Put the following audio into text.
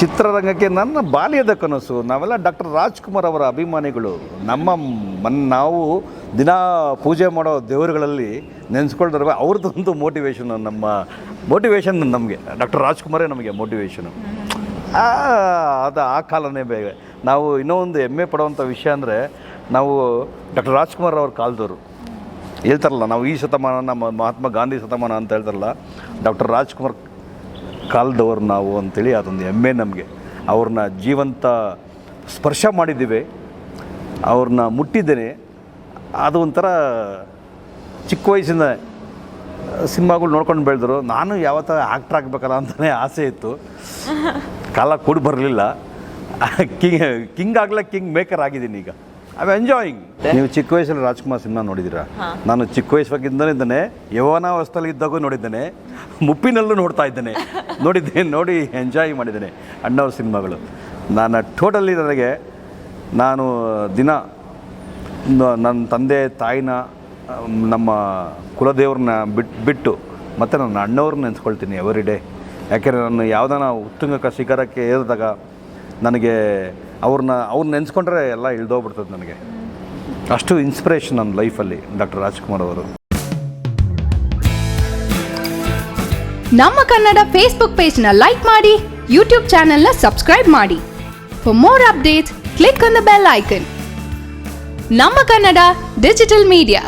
ಚಿತ್ರರಂಗಕ್ಕೆ ನನ್ನ ಬಾಲ್ಯದ ಕನಸು. ನಾವೆಲ್ಲ ಡಾಕ್ಟರ್ ರಾಜ್ಕುಮಾರ್ ಅವರ ಅಭಿಮಾನಿಗಳು. ನಾವು ದಿನ ಪೂಜೆ ಮಾಡೋ ದೇವರುಗಳಲ್ಲಿ ನೆನೆಸ್ಕೊಳ್ತಾರೆ. ಅವ್ರದ್ದೊಂದು ಮೋಟಿವೇಶನ್ ನಮಗೆ ಡಾಕ್ಟರ್ ರಾಜ್ಕುಮಾರೇ ನಮಗೆ ಮೋಟಿವೇಶನು. ಅದು ಆ ಕಾಲನೇ ಬೇಗ. ನಾವು ಇನ್ನೂ ಒಂದು ಹೆಮ್ಮೆ ಪಡುವಂಥ ವಿಷಯ ಅಂದರೆ, ನಾವು ಡಾಕ್ಟರ್ ರಾಜ್ಕುಮಾರ್ ಅವ್ರ ಕಾಲದವರು ಹೇಳ್ತಾರಲ್ಲ, ನಾವು ಈ ಶತಮಾನ ನಮ್ಮ ಮಹಾತ್ಮ ಗಾಂಧಿ ಶತಮಾನ ಅಂತ ಹೇಳ್ತಾರಲ್ಲ, ಡಾಕ್ಟರ್ ರಾಜ್ಕುಮಾರ್ ಕಾಲದವ್ರು ನಾವು ಅಂಥೇಳಿ ಅದೊಂದು ಹೆಮ್ಮೆ ನಮಗೆ. ಅವ್ರನ್ನ ಜೀವಂತ ಸ್ಪರ್ಶ ಮಾಡಿದ್ದೀವಿ, ಅವ್ರನ್ನ ಮುಟ್ಟಿದ್ದೇನೆ. ಅದು ಒಂಥರ ಚಿಕ್ಕ ವಯಸ್ಸಿಂದ ಸಿನಿಮಾಗಳು ನೋಡ್ಕೊಂಡು ಬೆಳೆದ್ರು. ನಾನು ಯಾವತ್ತ ಆ್ಯಕ್ಟ್ರ್ ಆಗಬೇಕಲ್ಲ ಅಂತಲೇ ಆಸೆ ಇತ್ತು. ಕಾಲ ಕೂಡಿ ಬರಲಿಲ್ಲ. ಕಿಂಗ್ ಆಗಲ್ಲ, ಕಿಂಗ್ ಮೇಕರ್ ಆಗಿದ್ದೀನಿ ಈಗ. I enjoying. ನೀವು ಚಿಕ್ಕ ವಯಸ್ಸಲ್ಲಿ ರಾಜ್ಕುಮಾರ್ ಸಿನಿಮಾ ನೋಡಿದ್ದೀರಾ? ನಾನು ಚಿಕ್ಕ ವಯಸ್ಸಾಗಿದ್ದಾನೆ, ಯೌವನಾವಸ್ಥೆಯಲ್ಲಿ ಇದ್ದಾಗೂ ನೋಡಿದ್ದೇನೆ, ಮುಪ್ಪಿನಲ್ಲೂ ನೋಡ್ತಾ ಇದ್ದೇನೆ, ನೋಡಿ ಎಂಜಾಯ್ ಮಾಡಿದ್ದೇನೆ ಅಣ್ಣವ್ರ ಸಿನಿಮಾಗಳು. ನಾನು ದಿನ ನನ್ನ ತಂದೆ ತಾಯಿನ, ನಮ್ಮ ಕುಲದೇವ್ರನ್ನ ಬಿಟ್ಟು ಮತ್ತು ನನ್ನ ಅಣ್ಣವ್ರನ್ನ ನೆನೆಸ್ಕೊಳ್ತೀನಿ ಎವ್ರಿ ಡೇ. ಯಾಕೆಂದರೆ ನಾನು ಯಾವುದಾನ ಉತ್ತುಂಗ ಶಿಖರಕ್ಕೆ ಏರಿದಾಗ ನನಗೆ ಅವ್ರನ್ನ ನೆನೆಸ್ಕೊಂಡ್ರೆ ಎಲ್ಲ ಇಳ್ದೋಗ್ಬಿಡ್ತದೆ. ನನಗೆ ಅಷ್ಟು ಇನ್ಸ್ಪಿರೇಷನ್ ನನ್ನ ಲೈಫಲ್ಲಿ ಡಾಕ್ಟರ್ ರಾಜ್ಕುಮಾರ್ ಅವರು. ನಮ್ಮ ಕನ್ನಡ ಫೇಸ್ಬುಕ್ ಪೇಜ್ನ ಲೈಕ್ ಮಾಡಿ, ಯೂಟ್ಯೂಬ್ ಚಾನೆಲ್ನ ಸಬ್ಸ್ಕ್ರೈಬ್ ಮಾಡಿ. For more updates click on the bell icon. ನಮ್ಮ ಕನ್ನಡ ಡಿಜಿಟಲ್ ಮೀಡಿಯಾ.